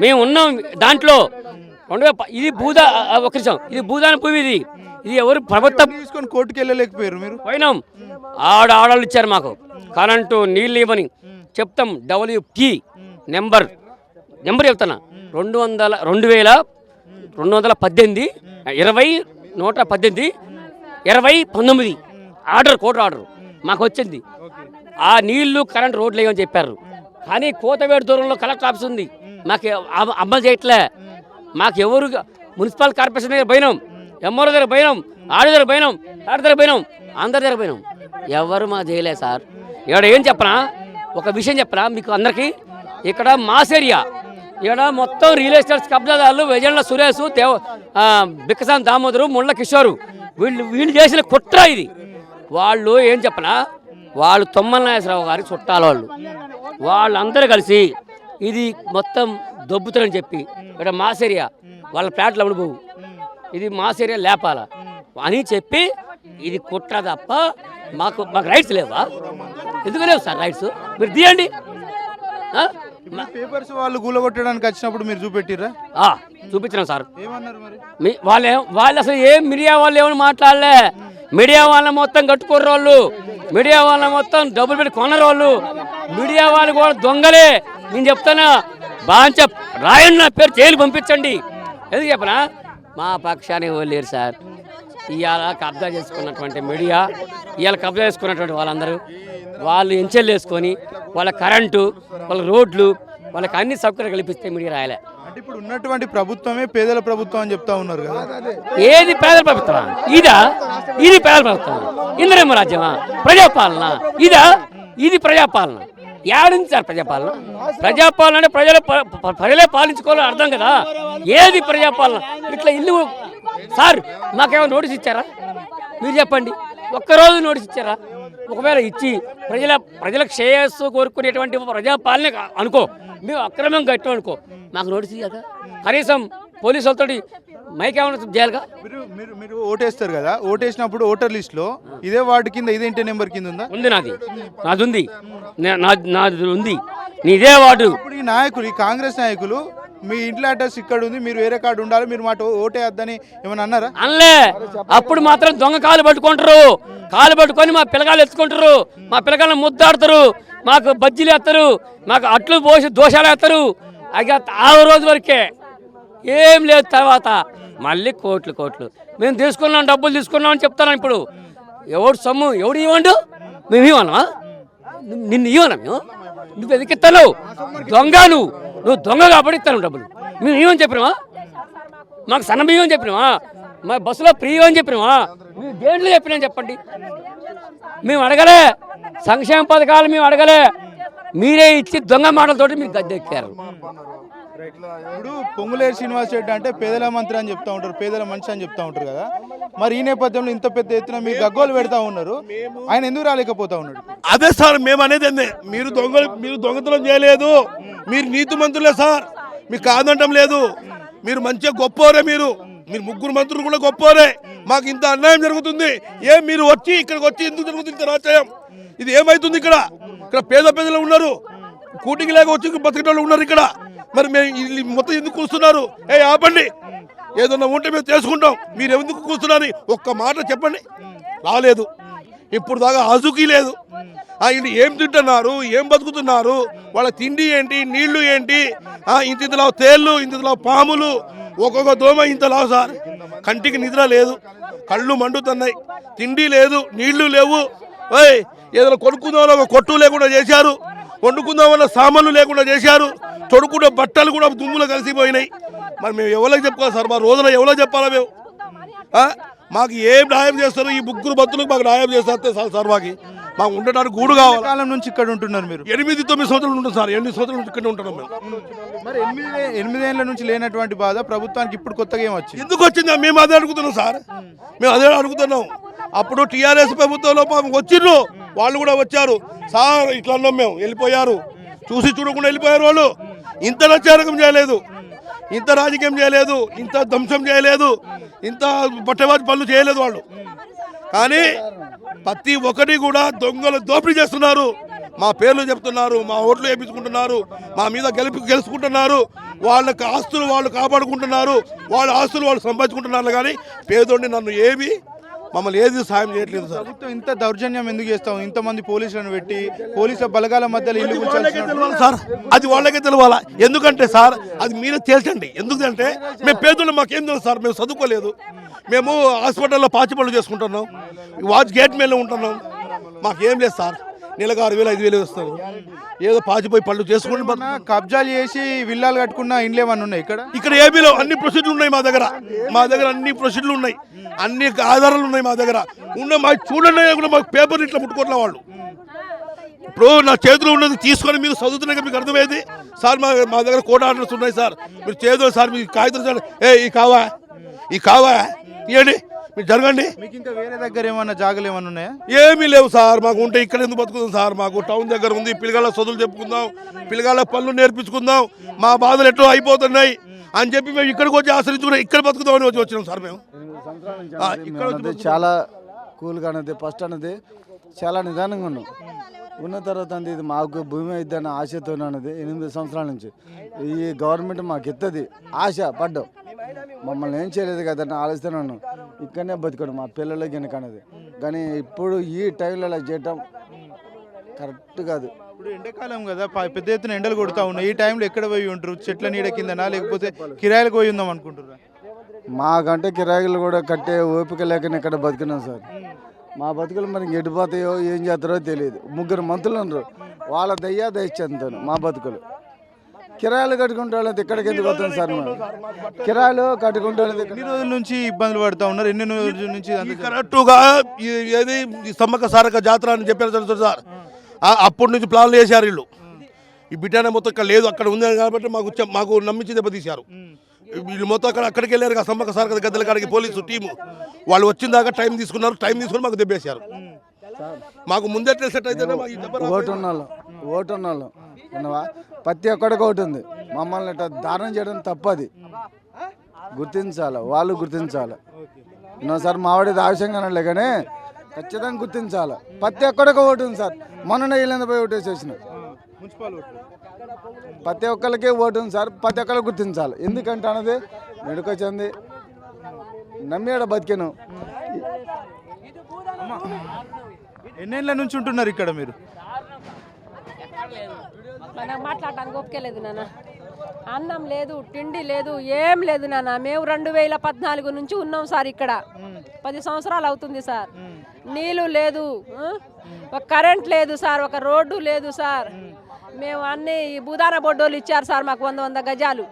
మేము ఉన్నాం దాంట్లో. ఇది ఒక నిమిషం, ఇది భూదాన భూమి. ఇది ఎవరు ప్రభుత్వం తీసుకొని కోర్టుకు వెళ్ళలేకపోయారు మీరు? పోయినాం, ఆడవాళ్ళు ఇచ్చారు మాకు కరెంటు నీళ్ళు ఇవ్వని చెప్తాం. WP నెంబర్ చెప్తాను, 2018 2018 2019 ఆర్డర్, కోర్టు ఆర్డర్ మాకు వచ్చింది. ఆ నీళ్లు కరెంట్ రోడ్లు ఏమని చెప్పారు. కానీ కోతవేడు దూరంలో కలెక్టర్ ఆఫీస్ ఉంది, మాకు అమలు చేయట్లే. మాకు ఎవరు మున్సిపల్ కార్పొరేషన్ దగ్గర పోయినాం, ఎంఆర్ఓ దగ్గర పోయినాం, ఆడి దగ్గర పోయినాం, ఆడి దగ్గర పోయినాం, అందరి దగ్గర పోయినాం, ఎవరు మా చేయలేదు సార్. ఇక్కడ ఏం చెప్పనా, ఒక విషయం చెప్పనా మీకు అందరికీ. ఇక్కడ మాస్ ఏరియా, ఇక్కడ మొత్తం రియల్ ఎస్టేట్స్ కబ్జాదారులు వెజండ్ల సురేష్, బిక్కసాన్ దామోదరు, ముళ్ళ కిషోరు, వీళ్ళు చేసిన కుట్ర ఇది. వాళ్ళు ఏం చెప్పనా, వాళ్ళు తుమ్మల నాగేశ్వరరావు గారి చుట్టాల వాళ్ళందరూ కలిసి ఇది మొత్తం దొబ్బుతారని చెప్పి ఇక్కడ మాస్ ఏరియా వాళ్ళ ప్లాట్లు అమ్ముడుపోవు, ఇది మాస్ ఏరియా లేపాల అని చెప్పి ఇది కుట్ర తప్ప మాకు రైట్స్ లేవా? ఎందుకు లేవు సార్ రైట్స్? మీరు తీయండి. పేపర్స్ వాళ్ళు కూలగొట్టడానికి వచ్చినప్పుడు మీరు చూపెట్టిరా? చూపించినాం సార్. ఏమన్నారు మరి? వాళ్ళు అసలు మీడియా వాళ్ళు ఏమని మాట్లాడలే. మీడియా వాళ్ళని మొత్తం కట్టుకోరు వాళ్ళు, మీడియా వాళ్ళని మొత్తం డబ్బులు పెట్టి కొనరు వాళ్ళు. మీడియా వాళ్ళు కూడా దొంగలే. నేను చెప్తాను, బాగా రాయండి, నా పేరు జైలు పంపించండి. ఎందుకు చెప్పనా, మా పక్షాన్ని లేరు సార్. ఇవాళ కబ్జా చేసుకున్నటువంటి మీడియా, ఇవాళ కబ్జా చేసుకున్నటువంటి వాళ్ళందరూ వాళ్ళు ఎంచెలు వేసుకొని వాళ్ళ కరెంటు, వాళ్ళ రోడ్లు, వాళ్ళకి అన్ని సౌకర్యాలు కల్పిస్తే మీడియా రాయలే. అంటే ఇప్పుడు ఉన్నటువంటి ప్రభుత్వమే పేదల ప్రభుత్వం అని చెప్తా ఉన్నారు కదా. ఏది పేదల ప్రభుత్వమా? ఇది పేదల ప్రభుత్వం, ఇంద్రమ్మ రాజ్యమా, ప్రజాపాలన ఇదా? ఇది ప్రజాపాలన. ఏడుంది సార్ ప్రజాపాలన? ప్రజాపాలన అంటే ప్రజలే పాలించుకోవాలని అర్థం కదా. ఏది ప్రజాపాలన? ఇట్లా ఇల్లు సార్ మాకేమైనా నోటీస్ ఇచ్చారా? మీరు చెప్పండి, ఒక్కరోజు నోటీస్ ఇచ్చారా? ఒకవేళ ఇచ్చి ప్రజల శ్రేయస్సు కోరుకునేటువంటి ప్రజాపాలన అనుకో, మేము అక్రమం కట్టాం అనుకో, మాకు నోటీస్ ఇవ్వక కనీసం పోలీసులతో మైక్ ఏమైనా చేయాలిగా? మీరు ఓటేస్తారు కదా, ఓటేసినప్పుడు ఓటర్ లిస్ట్లో ఇదే వార్డు కింద ఇదే ఇంటి నెంబర్ కింద ఉందా? ఉంది, నాది ఉంది, నాది ఉంది, నీదే వార్డు. ఇప్పుడు ఈ నాయకులు, ఈ కాంగ్రెస్ నాయకులు మీ ఇంట్లో అడ్రస్ ఇక్కడ ఉంది, మీరు వేరే కార్డు ఉండాలి, మీరు మాట ఓటేయద్దని ఏమన్నా అన్నారా? అనలే. అప్పుడు మాత్రం దొంగ కాలు పట్టుకుంటారు, కాలు పట్టుకొని మా పిల్లగాళ్ళు ఎత్తుకుంటారు, మా పిల్లగాళ్ళని ముద్దాడుతారు, మాకు బజ్జీలు వేస్తారు, మాకు అట్లు పోసి దోషాలు వేస్తారు. ఆ రోజు వరకే ఏం లేదు. తర్వాత మళ్ళీ కోట్లు మేము తీసుకున్నాం, డబ్బులు తీసుకున్నాం అని చెప్తాను. ఇప్పుడు ఎవడు సొమ్ము ఎవడు ఇవ్వండు, మేము ఇవ్వనా? నిన్ను ఇవ్వనా? మేము నువ్వు ఎదికిస్తాను, దొంగ నువ్వు దొంగ కాబట్టి ఇస్తాను డబ్బులు. మేము ఇవ్వని చెప్పినావా? మాకు సన్న బియ్యం అని చెప్పినావా? మా బస్సులో ఫ్రీ అని చెప్పినావా? మీరు దేంట్లో చెప్పినా చెప్పండి. మేము అడగలే సంక్షేమ పథకాలు, మేము అడగలే. మీరే ఇచ్చి దొంగ మాటలతోటి మీరు గద్దెక్కారు. ఇప్పుడు పొంగులేరు శ్రీనివాస్ రెడ్డి అంటే పేదల మంత్రి అని చెప్తా ఉంటారు, పేదల మనిషి అని చెప్తా ఉంటారు కదా. మరి ఈ నేపథ్యంలో ఇంత పెద్ద ఎత్తున మీరు గగ్గోలు పెడతా ఉన్నారు, ఆయన ఎందుకు రాలేకపోతా ఉన్నాడు? అదే సార్ మేము అనేది అందే, మీరు దొంగతనం చేయలేదు, మీరు నీతి మంత్రులే సార్, మీకు కాదంటం లేదు. మీరు మంచిగా గొప్పోరే, మీరు ముగ్గురు మంత్రులు కూడా గొప్పోరే. మాకు ఇంత అన్యాయం జరుగుతుంది, మీరు వచ్చి ఇక్కడికి వచ్చి ఎందుకు జరుగుతుంది ఇంత రాజ్యం? ఇది ఏమవుతుంది? ఇక్కడ పేదలు ఉన్నారు, కూటికి లేక వచ్చి బతికేటోళ్ళు ఉన్నారు ఇక్కడ. మరి మేము మొత్తం ఎందుకు కూస్తున్నారు? ఆపండి, ఏదన్నా ఉంటే మేము చేసుకుంటాం, మీరు ఎందుకు కూస్తున్నారు? ఒక్క మాట చెప్పండి. రాలేదు ఇప్పుడు దాకా, ఆజుకీ లేదు. ఇది ఏం తింటున్నారు, ఏం బతుకుతున్నారు, వాళ్ళ తిండి ఏంటి, నీళ్లు ఏంటి? ఇంతలో తేళ్ళు, ఇంతలో పాములు, ఒక్కొక్క దోమ ఇంతలా సార్. కంటికి నిద్ర లేదు, కళ్ళు మండుతున్నాయి, తిండి లేదు, నీళ్లు లేవు. ఏదైనా కొనుక్కుందామని ఒక కొట్టు లేకుండా చేశారు, వండుకుందామన్న సామాన్లు లేకుండా చేశారు, తొడుక్కున్న బట్టలు కూడా దుమ్ములో కలిసిపోయినాయి. మరి మేము ఎవరికి చెప్పుకోవాలి సార్? మా రోజున ఎవరో చెప్పాలా మేము? మాకు ఏం న్యాయం చేస్తారు? ఈ ముగ్గురు భక్తులకు మాకు న్యాయం చేస్తే సార్ మాకు ఉండడానికి గూడు కావాలి. కాలం నుంచి ఇక్కడ ఉంటున్నారు మీరు? 8-9 సంవత్సరాలు ఉంటాం సార్. 8 సంవత్సరాల నుంచి ఇక్కడ ఉంటున్నాం మేము. మరి 8 ఏళ్ల నుంచి లేనటువంటి బాధ ప్రభుత్వానికి ఇప్పుడు కొత్తగా ఏం వచ్చింది? ఎందుకు వచ్చిందా? మేము అదే అడుగుతున్నాం సార్, మేము అదే అడుగుతున్నాం. అప్పుడు టీఆర్ఎస్ ప్రభుత్వంలో వచ్చిర్రు, వాళ్ళు కూడా వచ్చారు సార్, ఇట్లా అన్నాం మేము, వెళ్ళిపోయారు. చూసి చూడకుండా వెళ్ళిపోయారు వాళ్ళు. ఇంత నచ్చారకం చేయలేదు, ఇంత రాజకీయం చేయలేదు, ఇంత ధ్వంసం చేయలేదు, ఇంత బట్టవారి పనులు చేయలేదు వాళ్ళు. కానీ ప్రతి ఒక్కటి కూడా దొంగలు దోపిడీ చేస్తున్నారు. మా పేర్లు చెప్తున్నారు, మా ఓట్లు వేయించుకుంటున్నారు, మా మీద గెలుచుకుంటున్నారు. వాళ్ళకి ఆస్తులు వాళ్ళు కాపాడుకుంటున్నారు, వాళ్ళ ఆస్తులు వాళ్ళు సంపాదించుకుంటున్నారు. కానీ పేదోడిని నన్ను మమ్మల్ని ఏది సాయం చేయట్లేదు సార్. ప్రభుత్వం ఇంత దౌర్జన్యం ఎందుకు చేస్తాం? ఇంతమంది పోలీసులను పెట్టి పోలీసుల బలగాల మధ్యలో ఇల్లు కూర్చోవాలి సార్, అది వాళ్ళకే తెలవాలా. ఎందుకంటే సార్ అది మీరే తేల్చండి. ఎందుకంటే మేము పేదోళ్ళు, మాకేం తెలుసు సార్, మేము చదువుకోలేదు, మేము హాస్పిటల్లో పాచి పనులు చేసుకుంటున్నాం, వాచ్ గేట్ మీద ఉంటున్నాం, మాకేం లేదు సార్. నెలకు 6,000 5,000 వస్తారు, ఏదో పాచిపోయి పళ్ళు చేసుకుని కబ్జాలు చేసి విల్లాలు కట్టుకున్న ఇండ్లు ఏమన్నా ఉన్నాయి ఇక్కడ? ఏమీ లేవు, అన్ని ప్రొసీజర్లు ఉన్నాయి మా దగ్గర అన్ని ప్రొసీజర్లు ఉన్నాయి, అన్ని ఆధారాలు ఉన్నాయి మా దగ్గర. మాకు చూడండి కూడా మాకు పేపర్ ఇట్లా ముట్టుకోవట్లే వాళ్ళు. ఇప్పుడు నా చేతిలో ఉన్నది తీసుకొని మీరు చదువుతున్నాయి, మీకు అర్థమైంది సార్. మా దగ్గర కోర్టు ఆర్డర్స్ ఉన్నాయి సార్, మీరు చేదు సార్, మీకు కాగితం సార్, ఈ కావా ఇవ్వండి, మీరు జరగండి. మీకు ఇంకా వేరే దగ్గర ఏమన్నా జాగాలు ఏమన్నా ఉన్నాయా? ఏమీ లేవు సార్, మాకు ఉంటే ఇక్కడ ఎందుకు బతుకుతాం సార్? మాకు టౌన్ దగ్గర ఉంది, పిల్లగాళ్ళ చదువులు చెప్పుకుందాం, పిల్లగాళ్ళ పనులు నేర్పించుకుందాం, మా బాధలు ఎట్లా అయిపోతున్నాయి అని చెప్పి మేము ఇక్కడికి వచ్చి ఆశ్రయించుకున్నాం, ఇక్కడ బతుకుతామని వచ్చినాం సార్ మేము. ఇక్కడ చాలా కూల్గా అనేది, ఫస్ట్ అనేది చాలా నిదానంగా ఉన్నాం. ఉన్న తర్వాత అంది ఇది మాకు భూమి అయిద్దన్న ఆశతో అన్నది 8 సంవత్సరాల నుంచి ఈ గవర్నమెంట్ మాకు ఎత్తది ఆశ పడ్డాం. మమ్మల్ని ఏం చేయలేదు కదన్న ఆలోచన ఉన్నాం, ఇక్కడనే బతికాడు మా పిల్లలకి వెనకనేది. కానీ ఇప్పుడు ఈ టైంలో అలా చేయటం కరెక్ట్ కాదు. ఇప్పుడు ఎండాకాలం కదా, పెద్ద ఎత్తున ఎండలు కొడుతూ ఉన్నాయి, ఈ టైంలో ఎక్కడ పోయి ఉంటారు? చెట్ల నీడ కిందనా, లేకపోతే కిరాయిలకు పోయి ఉందాం అనుకుంటున్నారా? మాకంటే కిరాయిలు కూడా కట్టే ఓపిక లేకనే ఇక్కడ బతికినాం సార్. మా బతుకులు మనకి ఎడిపోతాయో ఏం చేస్తారో తెలియదు. 3 మంత్రులు ఉన్నారు, వాళ్ళ దయచేస్తాను మా బతుకులు. కిరాయిలు కట్టుకుంటే వాళ్ళది ఇక్కడికి ఎందుకు వస్తుంది సార్? మేము కిరాయిలు కట్టుకుంటే ఎన్ని రోజుల నుంచి ఇబ్బందులు పడుతూ ఉన్నారు? ఎన్ని రోజుల నుంచి? కరెక్టుగా ఏది సమ్మక్క సారక్క జాతర అని చెప్పారు సార్, అప్పటి నుంచి ప్లాన్లు చేశారు వీళ్ళు. ఈ బిడ్డ మొత్తం ఇక్కడ లేదు, అక్కడ ఉంది కాబట్టి మాకు నమ్మించి దెబ్బతీశారు. వీళ్ళు మొత్తం అక్కడికి వెళ్ళారు, సమ్మక్క సారక్క గద్దెల కాడికి పోలీసు టీము వాళ్ళు వచ్చిన దాకా టైం తీసుకుని మాకు దెబ్బేశారు. మాకు ముందే సెట్ అయితే ఓటు ఉన్నాళ్ళు విన్నావా? ప్రతి ఒక్కడికి ఒకటి ఉంది. మమ్మల్ని ఇట్లా దారుణం చేయడం తప్పది, గుర్తించాలి, వాళ్ళు గుర్తించాలి. సార్ మావాడిది ఆവശ്యంగా అనలే కానీ ఖచ్చితంగా గుర్తించాలి. ప్రతి ఒక్కడికి ఓటు ఉంది సార్. మొన్న ఇల్లంద పోయి ఓటేసేసిన ప్రతి ఒక్కరికి ఓటు ఉంది సార్. ప్రతి ఒక్కరికి గుర్తించాలి. ఎందుకంటే అన్నది మెడుకొచ్చింది, నమ్మేడ బతికాను. ఎన్నేళ్ళ నుంచి ఉంటున్నారు ఇక్కడ మీరు? మాట్లాడడానికి ఒప్పుకోలేదు నాన్న. అన్నం లేదు, తిండి లేదు, ఏం లేదు నాన్న. మేము 2014 నుంచి ఉన్నాం సార్ ఇక్కడ. 10 సంవత్సరాలు అవుతుంది సార్. నీళ్లు లేదు, ఒక కరెంట్ లేదు సార్, ఒక రోడ్డు లేదు సార్. మేము అన్ని భూదాన బొడ్డోళ్ళు ఇచ్చారు సార్ మాకు 100 గజాలు.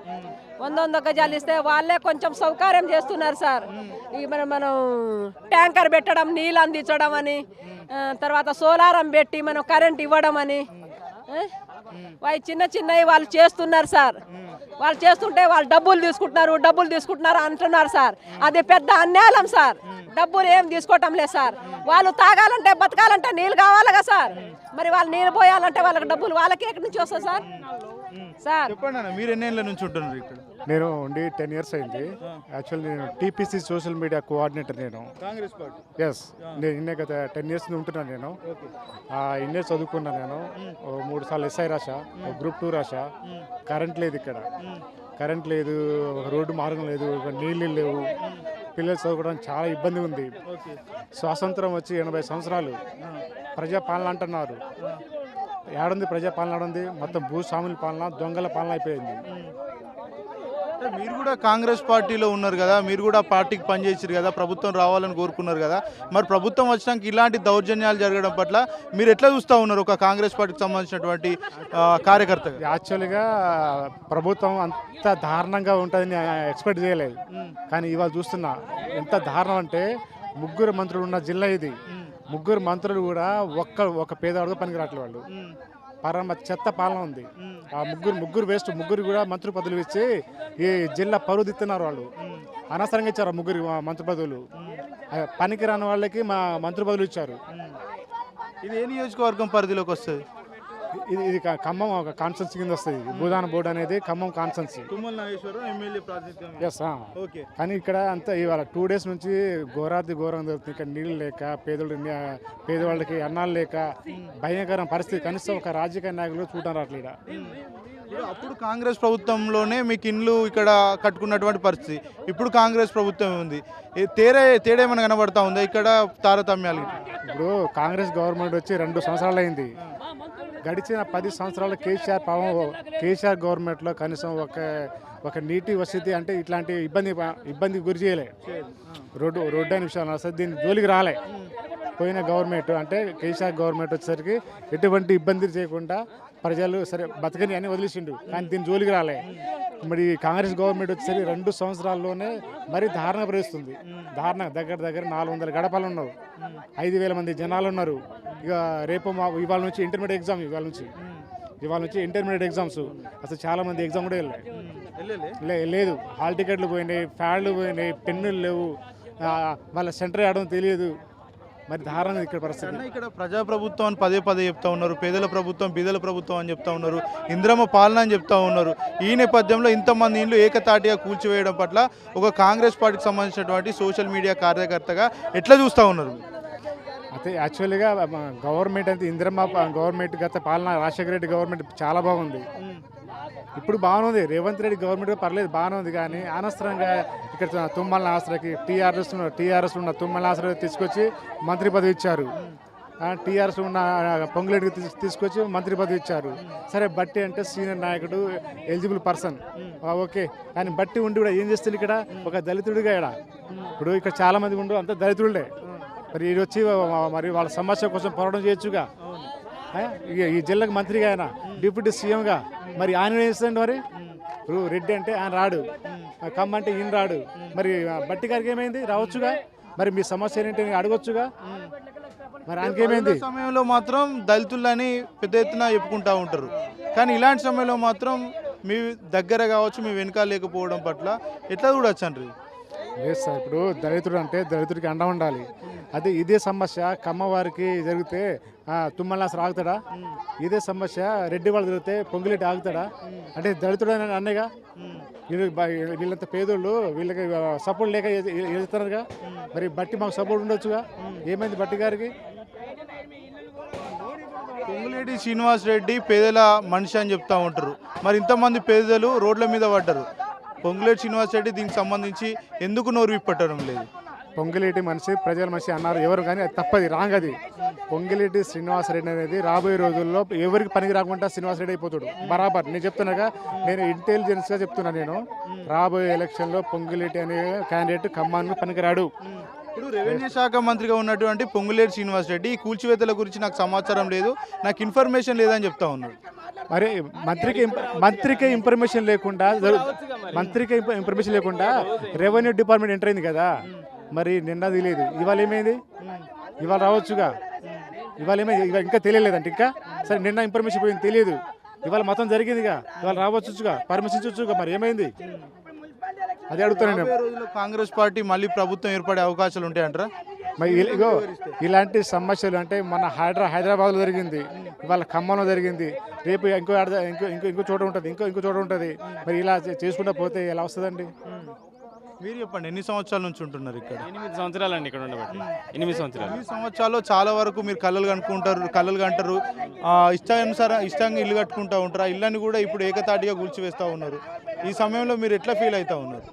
100 గజాలు ఇస్తే వాళ్ళే కొంచెం సౌకర్యం చేస్తున్నారు సార్. మనం ట్యాంకర్ పెట్టడం, నీళ్ళు అందించడం అని, తర్వాత సోలారం పెట్టి మనం కరెంట్ ఇవ్వడం అని, చిన్నవి వాళ్ళు చేస్తున్నారు సార్. వాళ్ళు చేస్తుంటే వాళ్ళు డబ్బులు తీసుకుంటున్నారు అంటున్నారు సార్. అది పెద్ద అన్యాయం సార్. డబ్బులు ఏం తీసుకోవటం లేదు సార్. వాళ్ళు తాగాలంటే బతకాలంటే నీళ్ళు కావాలిగా సార్. మరి వాళ్ళు నీళ్ళు పోయాలంటే వాళ్ళకి డబ్బులు వాళ్ళకి ఎక్కడి నుంచి వస్తుంది సార్? సార్ చెప్పండి అన్న, మీరు ఎన్ని ఏళ్ళ నుంచి ఉంటున్నారు ఇక్కడ? నేను ఉండి 10 years అయింది. యాక్చువల్లీ నేను టీపీసీ సోషల్ మీడియా కోఆర్డినేటర్. నేను కాంగ్రెస్ పార్టీ. ఎస్, నేను ఇన్నే గత 10 years ఉంటున్నాను. నేను ఇన్నే చదువుకున్నాను. నేను 3 సార్లు ఎస్ఐ రాసా, గ్రూప్ 2 రాసా. కరెంట్ లేదు ఇక్కడ, కరెంట్ లేదు, రోడ్డు మార్గం లేదు, నీళ్ళు లేవు. పిల్లలు చదువుకోవడానికి చాలా ఇబ్బంది ఉంది. స్వాతంత్రం వచ్చి 80 సంవత్సరాలు. ప్రజాపాలన అంటున్నారు. ఏడుంది ప్రజాపాలన? ఏడుంది? మొత్తం భూస్వాముల పాలన, దొంగల పాలన అయిపోయింది. మీరు కూడా కాంగ్రెస్ పార్టీలో ఉన్నారు కదా, మీరు కూడా పార్టీకి పనిచేసారు కదా, ప్రభుత్వం రావాలని కోరుకున్నారు కదా. మరి ప్రభుత్వం వచ్చినాక ఇలాంటి దౌర్జన్యాలు జరగడం పట్ల మీరు ఎట్లా చూస్తూ ఉన్నారు ఒక కాంగ్రెస్ పార్టీకి సంబంధించినటువంటి కార్యకర్తగా? యాక్చువల్గా ప్రభుత్వం అంత దారుణంగా ఉంటుందని ఎక్స్పెక్ట్ చేయలేదు. కానీ ఇవాళ చూస్తున్నా ఎంత దారుణం అంటే, 3 మంత్రులు ఉన్న జిల్లా ఇది. 3 మంత్రులు కూడా ఒక పేదవాడితో పనికి రావట్లేదు. వాళ్ళు పరమ చెత్త పాలన ఉంది. ఆ ముగ్గురు వేస్ట్. 3 కూడా మంత్రి పదవులు ఇచ్చి ఈ జిల్లా పరువు దిస్తున్నారు. వాళ్ళు అనవసరంగా ఇచ్చారు 3 మంత్రి పదవులు. పనికి రాని వాళ్ళకి మా మంత్రి పదవులు ఇచ్చారు. ఇది ఏ నియోజకవర్గం పరిధిలోకి వస్తుంది? ఇది ఖమ్మం ఒక కాన్స్టెన్సీ కింద వస్తుంది. భూదాన బోర్డు అనేది ఖమ్మం కాన్స్టెన్సీ. ఎస్. కానీ ఇక్కడ అంతా ఇవాళ 2 days నుంచి ఘోరాతి ఘోరం జరుగుతుంది. ఇక్కడ నీళ్ళు లేక, పేదవాళ్ళకి అన్నాలు లేక భయంకర పరిస్థితి. కనీసం ఒక రాజకీయ నాయకులు చూడడం రావట్లేదు. అప్పుడు కాంగ్రెస్ ప్రభుత్వంలోనే మీకు ఇండ్లు ఇక్కడ కట్టుకున్నటువంటి పరిస్థితి. ఇప్పుడు కాంగ్రెస్ ప్రభుత్వం ఉంది. తేడా ఏమైనా కనబడతా ఉందా ఇక్కడ తారతమ్యాలు? ఇప్పుడు కాంగ్రెస్ గవర్నమెంట్ వచ్చి 2 సంవత్సరాలు అయింది. గడిచిన 10 సంవత్సరాలు కేసీఆర్ గవర్నమెంట్లో కనీసం ఒక నీటి వసతి అంటే ఇట్లాంటి ఇబ్బంది గురి చేయలే. రోడ్డు అనే విషయాలు అసలు దీన్ని జోలికి రాలే. పోయిన గవర్నమెంట్ అంటే కేసీఆర్ గవర్నమెంట్ వచ్చేసరికి ఎటువంటి ఇబ్బంది చేయకుండా ప్రజలు సరే బతకని అని వదిలేసిండు. కానీ దీన్ని జోలికి రాలే. మరి కాంగ్రెస్ గవర్నమెంట్ వచ్చేసరికి 2 సంవత్సరాల్లోనే మరీ దారుణ పరిస్థితుంది. దగ్గర 400 గడపలు ఉన్నారు, 5,000 మంది జనాలు ఉన్నారు. ఇక రేపు ఇవాళ నుంచి ఇంటర్మీడియట్ ఎగ్జామ్, ఇవాళ నుంచి ఇంటర్మీడియట్ ఎగ్జామ్స్. అసలు చాలా మంది ఎగ్జామ్ కూడా లేదు. హాల్ టికెట్లు పోయినాయి, ఫ్యాడ్లు పోయినాయి, పెన్నులు లేవు. వాళ్ళ సెంటర్ ఆడడం తెలియదు. మరి దారుణంగా ఇక్కడ పరిస్థితి. ఇక్కడ ప్రజాప్రభుత్వం అని పదే చెప్తా ఉన్నారు. పేదల ప్రభుత్వం, బీదల ప్రభుత్వం అని చెప్తా ఉన్నారు. ఇంద్రమ్మ పాలన అని చెప్తా ఉన్నారు. ఈ నేపథ్యంలో ఇంతమంది ఇండ్లు ఏకతాటిగా కూల్చివేయడం పట్ల ఒక కాంగ్రెస్ పార్టీకి సంబంధించినటువంటి సోషల్ మీడియా కార్యకర్తగా ఎట్లా చూస్తూ ఉన్నారు? అయితే యాక్చువల్గా గవర్నమెంట్ అంటే ఇంద్రమ్మ గవర్నమెంట్ గత పాలన రాజశేఖర రెడ్డి గవర్నమెంట్ చాలా బాగుంది. ఇప్పుడు బాగానే రేవంత్ రెడ్డి గవర్నమెంట్ పర్లేదు, బాగానే ఉంది. కానీ అనవసరంగా ఇక్కడ తుమ్మల నాసరాకి టీఆర్ఎస్ ఉన్న తుమ్మల నాసరా తీసుకొచ్చి మంత్రి పదవి ఇచ్చారు. టీఆర్ఎస్ ఉన్న పొంగులేటికి తీసుకొచ్చి మంత్రి పదవి ఇచ్చారు. సరే, బట్టి అంటే సీనియర్ నాయకుడు, ఎలిజిబుల్ పర్సన్, ఓకే. కానీ బట్టి ఉండి కూడా ఏం చేస్తుంది ఇక్కడ? ఒక దళితుడిగా ఇప్పుడు ఇక్కడ చాలా మంది ఉండు అంత దళితుడే. మరి ఇది వచ్చి మరి వాళ్ళ సమస్య కోసం పోరాటం చేయొచ్చుగా. ఈ జిల్లాకు మంత్రిగా ఆయన, డిప్యూటీ సీఎంగా మరి ఆయన ఏం చేస్తుంది? మరి ఇప్పుడు రెడ్డి అంటే ఆయన రాడు, కమ్మ అంటే ఈయన రాడు. మరి బట్టి గారికి ఏమైంది? రావచ్చుగా. మరి మీ సమస్య ఏంటి అడగొచ్చుగా. మరి ఆయనకి ఏమైంది? సమయంలో మాత్రం దళితులని పెద్ద ఎత్తున చెప్పుకుంటూ ఉంటారు. కానీ ఇలాంటి సమయంలో మాత్రం మీ దగ్గర కావచ్చు, మీ వెనకాల లేకపోవడం పట్ల ఎట్లా చూడొచ్చు అంటారు? లేదు సార్, ఇప్పుడు దళితుడు అంటే దళితుడికి అండ ఉండాలి. అదే ఇదే సమస్య కమ్మవారికి జరిగితే తుమ్మలాసరు ఆగుతాడా? ఇదే సమస్య రెడ్డి వాళ్ళు జరిగితే పొంగులేటి ఆగుతాడా? అంటే దళితుడు అన్నగా వీళ్ళంత పేదోళ్ళు, వీళ్ళకి సపోర్ట్ లేక వెళ్తున్నారుగా. మరి బట్టి మాకు సపోర్ట్ ఉండొచ్చుగా. ఏమైంది బట్టి గారికి? పొంగులేటి శ్రీనివాస్ రెడ్డి పేదల మనిషి అని చెప్తా ఉంటారు. మరి ఇంతమంది పేదలు రోడ్ల మీద పడ్డారు. పొంగులేటి శ్రీనివాస్ రెడ్డి దీనికి సంబంధించి ఎందుకు నోరు విప్పట్టడం లేదు? పొంగిలేటి మనిషి ప్రజల మనిషి అన్నారు ఎవరు, కానీ అది తప్పది, రాంగ్ అది. పొంగిలేటి శ్రీనివాసరెడ్డి అనేది రాబోయే రోజుల్లో ఎవరికి పనికి రాకుండా శ్రీనివాసరెడ్డి అయిపోతాడు బరాబర్. నేను చెప్తున్నాగా, నేను ఇంటెలిజెన్స్గా చెప్తున్నా. నేను రాబోయే ఎలక్షన్లో పొంగిలేటి అనే క్యాండిడేట్ ఖమ్మానికి పనికిరాడు. ఇప్పుడు రెవెన్యూ శాఖ మంత్రిగా ఉన్నటువంటి పొంగులేటి శ్రీనివాసరెడ్డి ఈ కూల్చివేతల గురించి నాకు సమాచారం లేదు, నాకు ఇన్ఫర్మేషన్ లేదని చెప్తా ఉన్నాడు. మరి మంత్రికే ఇన్ఫర్మేషన్ లేకుండా రెవెన్యూ డిపార్ట్మెంట్ ఎంటర్ అయింది కదా, మరి నిన్నది లేదు, ఇవాళ ఏమైంది, ఇవాళ రావచ్చుగా, ఇవాళ ఏమైంది, ఇవాళ ఇంకా తెలియలేదంటే ఇంకా సరే నిన్న ఇన్ఫర్మేషన్ పోయింది తెలియదు, ఇవాళ మొత్తం జరిగిందిగా, ఇవాళ రావచ్చుగా, పర్మిషన్ ఇచ్చొచ్చుగా, మరి ఏమైంది అదే అడుగుతాను నేను. రోజుల్లో కాంగ్రెస్ పార్టీ మళ్ళీ ప్రభుత్వం ఏర్పడే అవకాశాలు ఉంటాయంటారా? మరి ఇగో ఇలాంటి సమస్యలు అంటే మన హైదరాబాద్లో జరిగింది, ఇవాళ ఖమ్మంలో జరిగింది, రేపు ఇంకో చోట ఉంటుంది, ఇంకో చోట ఉంటుంది. మరి ఇలా చేసుకుంటూ పోతే ఎలా వస్తుందండి? మీరు చెప్పండి, ఎన్ని సంవత్సరాల నుంచి ఉంటున్నారు ఇక్కడ? 8 సంవత్సరాలండి ఇక్కడ ఉండబట్టి. 8 సంవత్సరాలు. 8 సంవత్సరాల్లో చాలా వరకు మీరు కళ్ళలు కంటారు, ఇష్టంగా ఇల్లు కట్టుకుంటూ ఉంటారు. ఆ ఇళ్ళని కూడా ఇప్పుడు ఏకతాటిగా కూల్చివేస్తూ ఉన్నారు. ఈ సమయంలో మీరు ఎట్లా ఫీల్ అవుతా ఉన్నారు?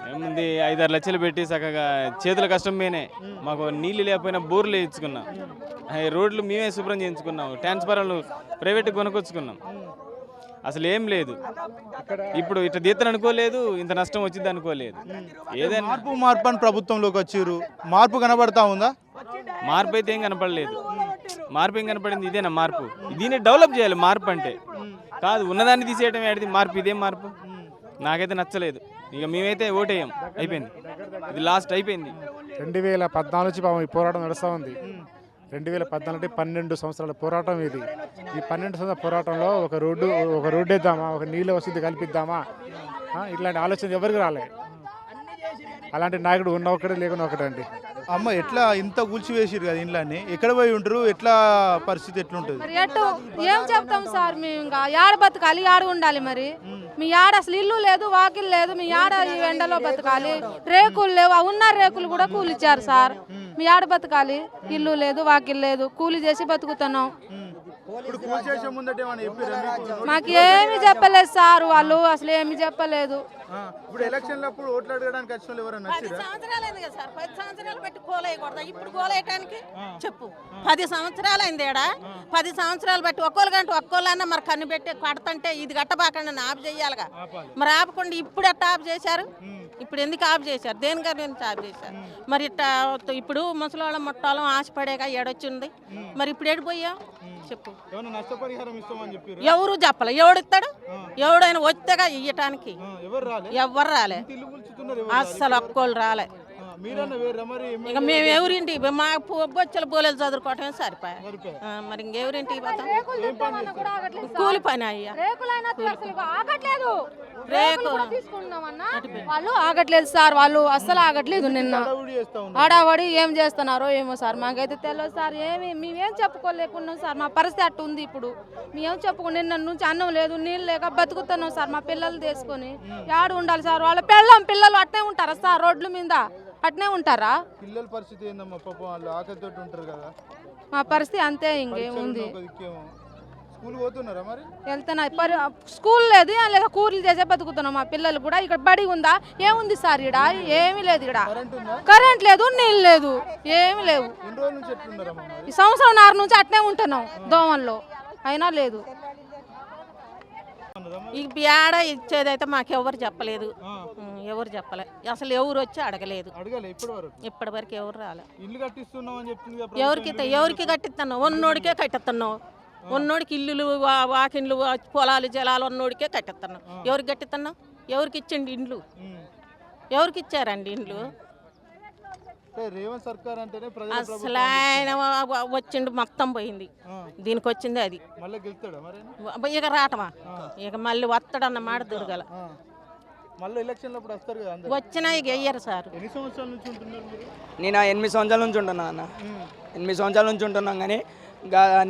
ఏముంది, 5-6 లక్షలు పెట్టి చక్కగా చేతుల కష్టం మీనే మాకు నీళ్ళు లేకపోయినా బోర్లు వేయించుకున్నాం, రోడ్లు మేమే శుభ్రం చేయించుకున్నాం, ట్రాన్స్ఫార్మర్లు ప్రైవేట్గా కొనుక్కొచ్చుకున్నాం. అసలు ఏం లేదు. ఇప్పుడు ఇట్లా తీత్తని అనుకోలేదు, ఇంత నష్టం వచ్చింది అనుకోలేదు. ఏదైనా మార్పు అని ప్రభుత్వంలోకి వచ్చారు, మార్పు కనబడతా ఉందా? మార్పు అయితే ఏం కనపడలేదు. మార్పు ఏం కనపడింది? ఇదేనా మార్పు? దీన్ని డెవలప్ చేయాలి. మార్పు అంటే కాదు ఉన్నదాన్ని తీసేయడం ఏడిది మార్పు? ఇదేం మార్పు? నాకైతే నచ్చలేదు. ఇక మేమైతే ఓటేయం, అయిపోయింది, ఇది లాస్ట్ అయిపోయింది. 2014 నుంచి పాపం ఈ పోరాటం నడుస్తూ ఉంది. 2014 అంటే 12 సంవత్సరాల పోరాటం ఇది. ఈ 12 సంవత్సరాల పోరాటంలో ఒక రోడ్డు వేద్దామా, ఒక నీళ్ళ వసతి కల్పిద్దామా, ఇట్లాంటి ఆలోచన ఎవరికి రాలే. అలాంటి నాయకుడు ఉన్న ఒకటి లేకుండా ఒకటండి. అమ్మ ఎట్లా ఇంత కూల్చివేసిరు కదా ఇండ్లన్నీ, ఎక్కడ పోయి ఉంటారు, ఎట్లా పరిస్థితి ఎట్లుంటుంది? మరి ఎటు ఏం చెప్తాం సార్, మేము ఇంకా యాడ బతకాలి, యాడ ఉండాలి, మరి మీ యాడ అసలు ఇల్లు లేదు, వాకిల్ లేదు, మీ యాడ ఈ ఎండలో బతకాలి, రేకులు లేవు, ఉన్న రేకులు కూడా కూలిచ్చారు సార్, మీ యాడ బతకాలి, ఇల్లు లేదు, వాకిల్ లేదు, కూలి చేసి బతుకుతున్నాం. మాకు ఏమి చెప్పలేదు సార్, వాళ్ళు అసలు ఏమి చెప్పలేదు. ఇప్పుడు ఎలక్షన్లప్పుడు ఓట్లు అడగడానికి వచ్చిన వాళ్ళు ఎవరైనా 10 సంవత్సరాలైంది కదా సార్, 10 సంవత్సరాలు పెట్టి కోలేయకూడదా? ఇప్పుడు కోలేయటానికి చెప్పు, 10 సంవత్సరాలు అయింది ఏడా, 10 సంవత్సరాలు బట్టి ఒక్కోళ్ళన్నా మరి కన్ను పెట్టి కడతంటే ఇది గట్టబాకండి ఆఫ్ చేయాలిగా, మరి ఆపకుండా ఇప్పుడు ఎట్లా ఆఫ్ చేశారు? ఇప్పుడు ఎందుకు ఆఫ్ చేశారు? దేని గురించి ఆఫ్ చేశారు? మరి ఇట్లా ఇప్పుడు ముసలోళ్ళం మొట్టాలం ఆశపడేగా ఏడొచ్చింది, మరి ఇప్పుడు ఏడిపోయా చెప్పు? ఎవరు చెప్పలే, ఎవడిస్తాడు? ఎవడైనా వచ్చేగా ఇయ్యటానికి ఎవరు రాలే, అస్సలు ఒక్కోళ్ళు రాలే. ఇక మేము ఎవరింటి మా బొచ్చలు బోలేలు చదువుకోవటమే సరిపోయా, మరి ఇంకెవరింటికి పోతాం? కూలి పని అయ్యా, వాళ్ళు ఆగట్లేదు సార్, వాళ్ళు అస్సలు ఆగట్లేదు. నిన్న ఆడావాడి ఏం చేస్తున్నారో ఏమో సార్, మాకైతే తెలియదు సార్. మేమేం చెప్పుకోలేకున్నాం సార్, మా పరిస్థితి అట్టు ఉంది. ఇప్పుడు మేమేం చెప్పుకో, నిన్న నుంచి అన్నం లేదు, నీళ్ళు లేక బతుకుతున్నాం సార్. మా పిల్లలు తీసుకొని ఆడు ఉండాలి సార్, వాళ్ళ పిల్లలు అట్నే ఉంటారా సార్, రోడ్ల మీద అట్నే ఉంటారా? పిల్లల పరిస్థితి ఏందమ్మా, పాపం వాళ్ళు ఆకలితో ఉంటారు కదా. మా పరిస్థితి అంతే, ఇంకేముంది. వెళ్తున్నా, స్కూల్ లేదు, లేక కూరలు చేసే బతుకుతున్నాం. మా పిల్లలు కూడా ఇక్కడ బడి ఉందా, ఏముంది సార్? ఇక్కడ ఏమీ లేదు, ఇక్కడ కరెంట్ లేదు, నీళ్ళు లేదు, ఏమి లేవు. ఈ సంవత్సరం 6 నుంచి అట్నే ఉంటున్నాం దోమల్లో, అయినా లేదు. ఈ బేడ ఇచ్చేదైతే మాకు ఎవరు చెప్పలేదు, ఎవరు చెప్పలే, అసలు ఎవరు వచ్చి అడగలేదు. ఇప్పటి వరకు ఎవరు రాలే. ఎవరికి కట్టిస్తున్నావు? ఉన్నోడికే కట్టిస్తున్నావు, ఉన్నోడికి ఇల్లులు వాకిండ్లు పొలాలు జలాలు ఉన్నోడికే కట్టిస్తున్నావు. ఎవరికి కట్టిస్తున్నావు? ఎవరికి ఇచ్చండి ఇండ్లు? ఎవరికి ఇచ్చారండి ఇండ్లు? అసలు ఆయన వచ్చిండు మొత్తం పోయింది, దీనికి వచ్చింది అది. ఇక రాటమా, ఇక మళ్ళీ వస్తాడన్న మాట దొరకల. వచ్చినా ఇక వెయ్యరు సార్. నేను 8 సంవత్సరాల నుంచి ఉంటున్నా అన్న, 8 సంవత్సరాల నుంచి ఉంటున్నాం. కానీ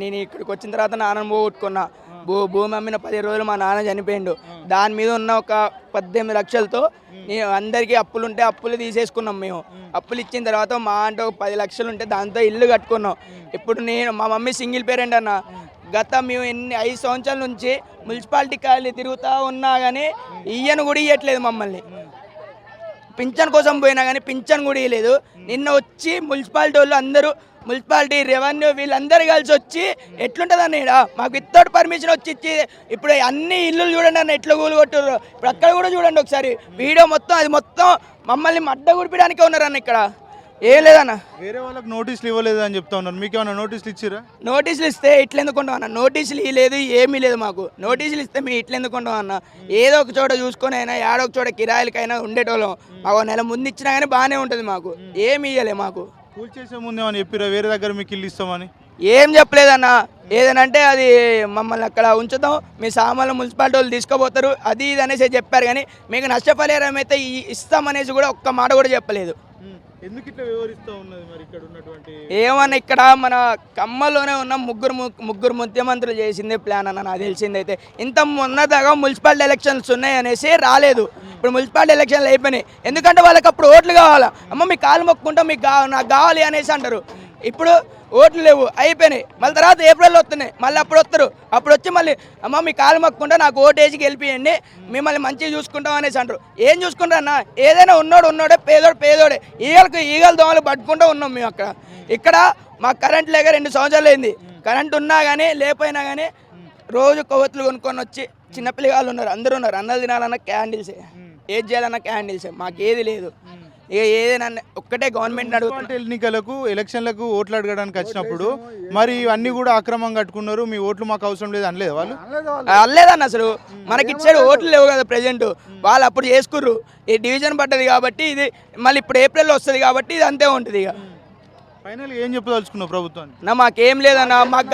నేను ఇక్కడికి వచ్చిన తర్వాత నాన్నను పోగొట్టుకున్నా. భూమి అమ్మిన 10 రోజులు మా నాన్న చనిపోయిండు. దాని మీద ఉన్న ఒక 18 లక్షలతో నేను అందరికీ అప్పులుంటే అప్పులు తీసేసుకున్నాం. మేము అప్పులు ఇచ్చిన తర్వాత మా అంటే ఒక 10 లక్షలు ఉంటే దాంతో ఇల్లు కట్టుకున్నాం. ఇప్పుడు మా మమ్మీ సింగిల్ పేరెంట్ అన్న. మేము 5 సంవత్సరాల నుంచి మున్సిపాలిటీ కాలనీ తిరుగుతూ ఉన్నా కానీ ఇయ్యను కూడా ఇవ్వట్లేదు మమ్మల్ని. పింఛన్ కోసం పోయినా కానీ పింఛన్ కూడా ఇవ్వలేదు. నిన్న వచ్చి మున్సిపాలిటీ వాళ్ళు అందరూ మున్సిపాలిటీ రెవెన్యూ వీళ్ళందరూ కలిసి వచ్చి ఎట్లుంటుంది అన్న ఇక్కడ మాకు వితౌట్ పర్మిషన్ వచ్చి ఇచ్చి ఇప్పుడు అన్ని ఇల్లు చూడండి అన్న ఎట్లా కూలగొట్టారు. ఇప్పుడు అక్కడ కూడా చూడండి ఒకసారి వీడియో మొత్తం, అది మొత్తం మమ్మల్ని మడ్డ గుడిపడానికే ఉన్నారన్న. ఇక్కడ ఏం లేదన్న, వేరే వాళ్ళకి నోటీసులు ఇవ్వలేదు అని చెప్తా ఉన్నారు. మీకు ఏమైనా నోటీసులు ఇచ్చిరా? నోటీసులు ఇస్తే ఇట్లా ఎందుకు ఉంటాం అన్న? నోటీసులు ఇవ్వలేదు, ఏమీ లేదు మాకు. నోటీసులు ఇస్తే మేము ఇట్లా ఎందుకు ఉంటాం అన్న? ఏదో ఒక చోట చూసుకొని అయినా ఏడో ఒక చోట కిరాయిలకైనా ఉండేటోళ్ళం. మాకు నెల ముందు ఇచ్చినా కానీ బాగానే ఉంటుంది. మాకు ఏమి ఇవ్వలే. మాకు కూల్ చేసే ముందు ఏమని చెప్పిరా వేరే దగ్గర మీకు ఇల్లు ఇస్తామని? ఏం చెప్పలేదన్న. ఏదనంటే అది మమ్మల్ని అక్కడ ఉంచుతాం, మీ సామాన్లు మున్సిపాలిటీ వాళ్ళు తీసుకుపోతారు, అది ఇది అనేసి చెప్పారు. కానీ మీకు నష్టపరిహారం అయితే ఇస్తామనేసి కూడా ఒక్క మాట కూడా చెప్పలేదు. ఎందుకు ఇట్లా వివరిస్తూ ఉన్నది మరి ఇక్కడ ఉన్నటువంటి? ఏమన్నా ఇక్కడ మన ఖమ్మంలోనే ఉన్న ముగ్గురు ముఖ్యమంత్రులు చేసిందే ప్లాన్ అన్న నాకు తెలిసిందైతే. ఇంత మొన్నదాకా మున్సిపాలిటీ ఎలక్షన్స్ ఉన్నాయి అనేసి రాలేదు. ఇప్పుడు మున్సిపాలిటీ ఎలక్షన్లు అయిపోయినాయి. ఎందుకంటే వాళ్ళకి అప్పుడు ఓట్లు కావాలా. అమ్మ మీ కాలు మొక్కుంటా మీకు నాకు కావాలి అనేసి అంటారు. ఇప్పుడు ఓట్లు లేవు, అయిపోయినాయి. మళ్ళీ తర్వాత ఏప్రిల్లో వస్తున్నాయి, మళ్ళీ అప్పుడు వస్తారు. అప్పుడు వచ్చి మళ్ళీ అమ్మ మీ కాలు మొక్కుంటా నాకు ఓటేసి గెలిపియండి, మిమ్మల్ని మంచిగా చూసుకుంటాం అనేసి అంటారు. ఏం చూసుకుంటారు అన్న? ఏదైనా ఉన్నోడే, పేదోడే. ఈగలు దోమలు పట్టుకుంటూ ఉన్నాం మేము అక్కడ. ఇక్కడ మాకు కరెంట్ లేక 2 సంవత్సరాలు అయింది. కరెంట్ ఉన్నా కానీ లేకపోయినా కానీ రోజు కొవ్వొత్తులు కొనుక్కొని వచ్చి చిన్నపిల్లగాళ్ళు ఉన్నారు, అందరూ ఉన్నారు. అన్నలు తినాలన్నా క్యాండిల్సే, ఏది చేయాలన్నా క్యాండిల్సే. మాకేది లేదు. ఇక ఏదైనా ఒక్కటే గవర్నమెంట్ అడుగుతుంది. ఎలక్షన్లకు ఓట్లు అడగడానికి వచ్చినప్పుడు మరి అన్ని కూడా అక్రమం కట్టుకున్నారు, మీ ఓట్లు మాకు అవసరం లేదు అనలేదు వాళ్ళు? అనలేదన్న. అసలు మనకి ఇచ్చాడు ఓట్లు లేవు కదా ప్రజెంట్. వాళ్ళు అప్పుడు చేసుకుర్రు. ఈ డివిజన్ పడ్డది కాబట్టి ఇది మళ్ళీ ఇప్పుడు ఏప్రిల్లో వస్తుంది కాబట్టి ఇది అంతే ఉంటుంది. ఇక ఫైనల్గా ఏం చెప్పదలుచుకున్నావు ప్రభుత్వాన్ని? మాకేం లేదన్న. మాకు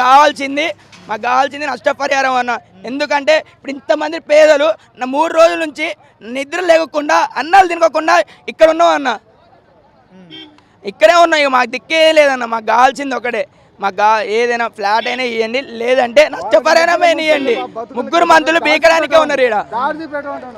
కావాల్సింది నష్టపరిహారం అన్న. ఎందుకంటే ఇప్పుడు ఇంతమంది పేదలు 3 రోజుల నుంచి నిద్ర లేకుండా అన్నాలు తినకుండా ఇక్కడ ఉన్నాం అన్న. ఇక్కడే ఉన్నాయి. మాకు దిక్కే లేదన్న. మాకు కావాల్సింది ఒకటే, మాకు ఏదైనా ఫ్లాట్ అయినా ఇవ్వండి, లేదంటే నష్టపరిహారమే ఇవ్వండి. ముగ్గురు మంత్రులు బీకడానికే ఉన్నారు ఇక్కడ.